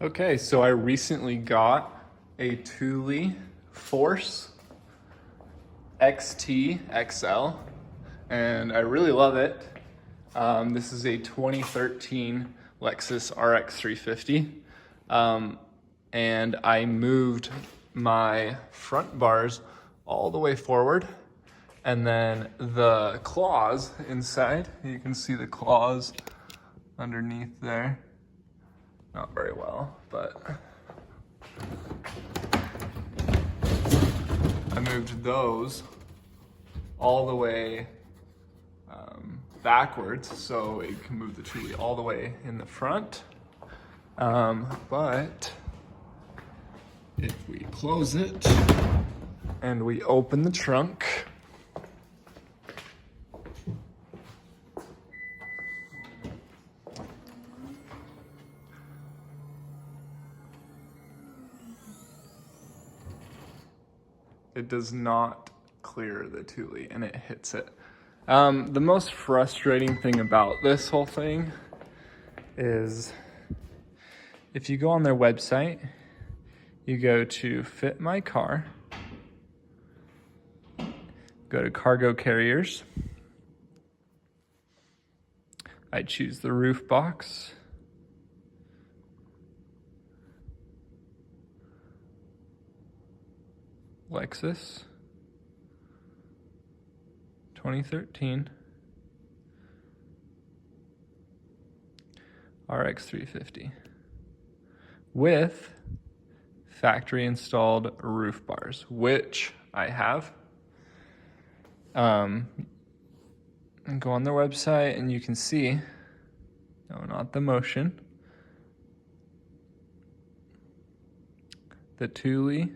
Okay, so I recently got a Thule Force XT XL, and I really love it. This is a 2013 Lexus RX 350, and I moved my front bars all the way forward, and then the claws inside, you can see the claws underneath there. Not very well, but I moved those all the way backwards so it can move the Thule all the way in the front. But if we close it and we open the trunk, it does not clear the Thule and it hits it. The most frustrating thing about this whole thing is if you go on their website, you go to Fit My Car, go to cargo carriers. I choose the roof box. Lexus 2013 RX 350 with factory installed roof bars, which I have. And go on their website and you can see, no, not the motion, the Thule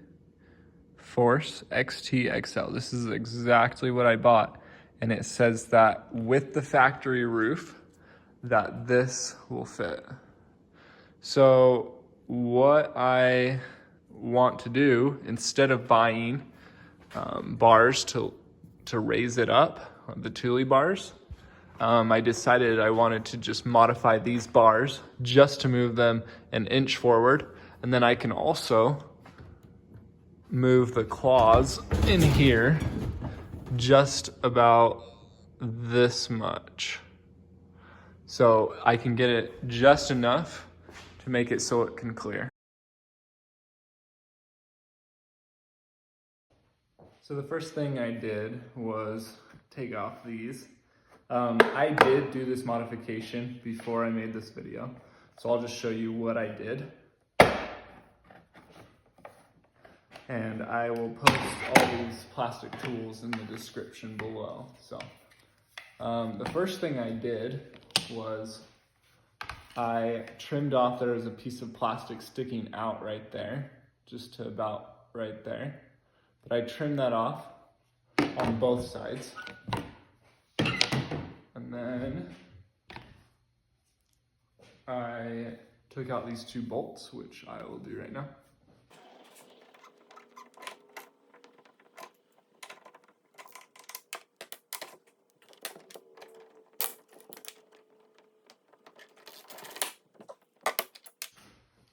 Force XT XL. This is exactly what I bought. And it says that with the factory roof, that this will fit. So what I want to do, instead of buying bars to raise it up, the Thule bars, I decided I wanted to just modify these bars just to move them an inch forward. And then I can also move the claws in here just about this much. So I can get it just enough to make it so it can clear. So the first thing I did was take off these. I did do this modification before I made this video, so I'll just show you what I did. And I will post all these plastic tools in the description below. So the first thing I did was I trimmed off, there was a piece of plastic sticking out right there, just to about right there. But I trimmed that off on both sides. And then I took out these two bolts, which I will do right now.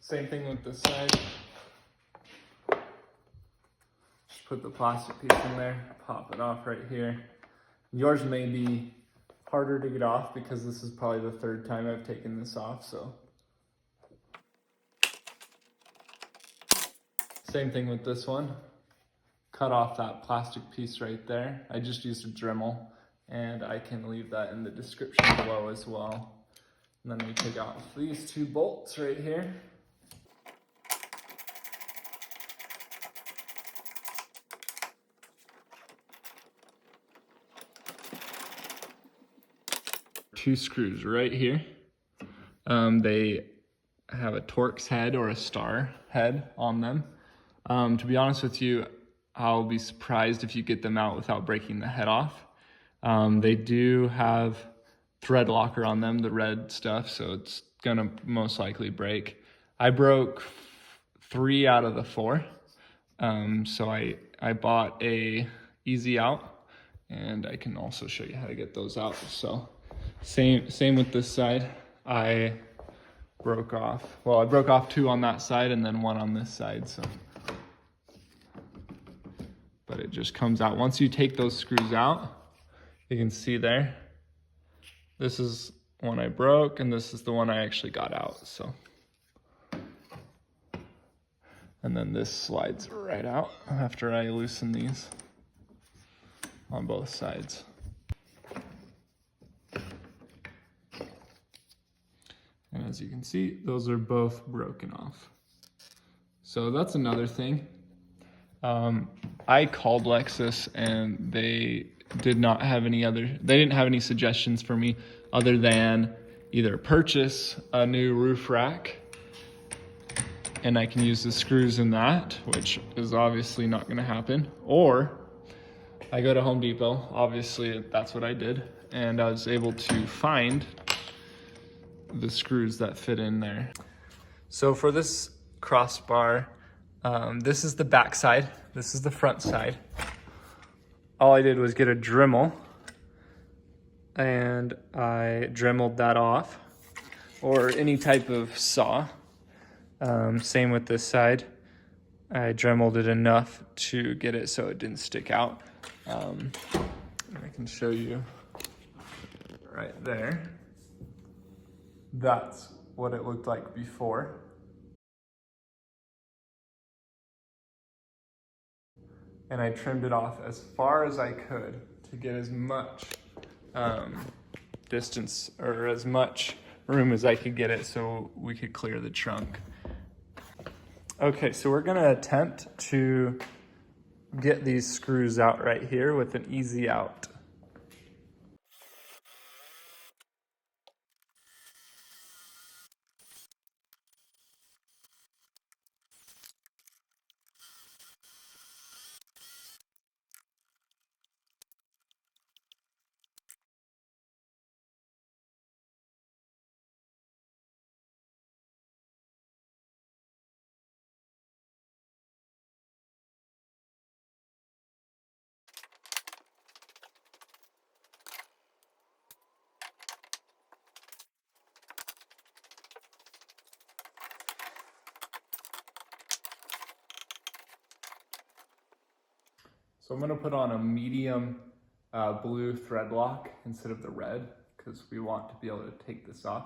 Same thing with this side. Just put the plastic piece in there, pop it off right here. Yours may be harder to get off because this is probably the third time I've taken this off, so. Same thing with this one. Cut off that plastic piece right there. I just used a Dremel, and I can leave that in the description below as well. And then we take off these two bolts right here. Two screws right here. They have a TORX head or a star head on them. To be honest with you, I'll be surprised if you get them out without breaking the head off. They do have thread locker on them, the red stuff, so it's gonna most likely break. I broke 3 out of the 4. So I bought a easy out, and I can also show you how to get those out. So same with this side. I broke off. Well, I broke off 2 on that side and then 1 on this side, so. But it just comes out. Once you take those screws out, you can see there, this is one I broke and this is the one I actually got out, so. And then this slides right out after I loosen these on both sides. And as you can see, those are both broken off. So that's another thing. I called Lexus and they didn't have any suggestions for me other than either purchase a new roof rack and I can use the screws in that, which is obviously not gonna happen, or I go to Home Depot, obviously that's what I did, and I was able to find the screws that fit in there. So for this crossbar, this is the back side, this is the front side. All I did was get a Dremel and I dremeled that off, or any type of saw. Same with this side. I dremeled it enough to get it so it didn't stick out. I can show you right there. That's what it looked like before. And I trimmed it off as far as I could to get as much distance or as much room as I could get it so we could clear the trunk. Okay, so we're gonna attempt to get these screws out right here with an easy out. So I'm gonna put on a medium blue thread lock instead of the red because we want to be able to take this off.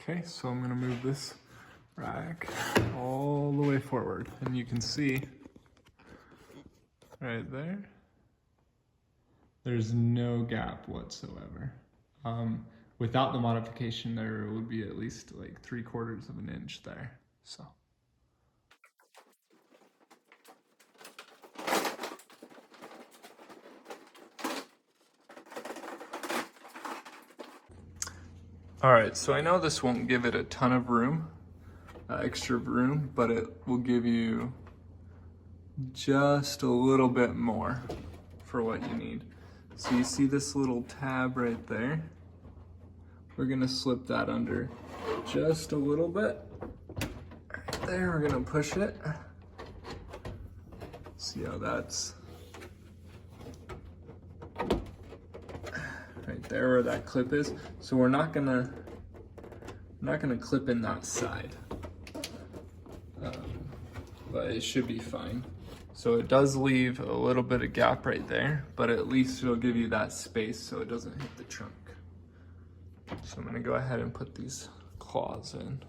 Okay, so I'm gonna move this rack all the way forward, and you can see right there, there's no gap whatsoever. Without the modification, there would be at least like 3/4 of an inch there, so. All right, so I know this won't give it a ton of room, extra room, but it will give you just a little bit more for what you need. So you see this little tab right there? We're gonna slip that under just a little bit. Right there, we're gonna push it. See how that's right there where that clip is. So we're not gonna clip in that side, but it should be fine. So it does leave a little bit of gap right there, but at least it'll give you that space so it doesn't hit the trunk. So I'm gonna go ahead and put these claws in.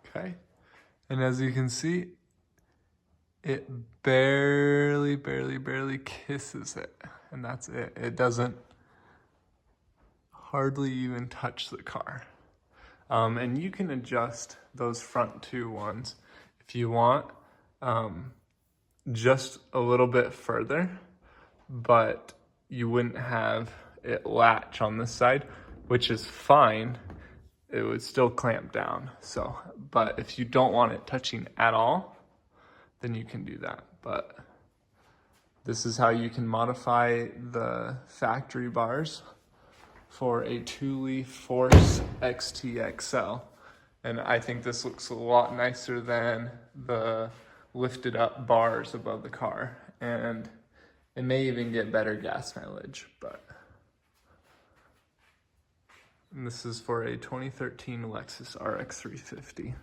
Okay, and as you can see, it barely kisses it, and that's it. It doesn't hardly even touch the car. And you can adjust those front two ones if you want, just a little bit further, but you wouldn't have it latch on this side, which is fine. It would still clamp down. So, but if you don't want it touching at all, then you can do that. But this is how you can modify the factory bars for a Thule Force XT-XL. And I think this looks a lot nicer than the lifted up bars above the car. And it may even get better gas mileage, but. And this is for a 2013 Lexus RX 350.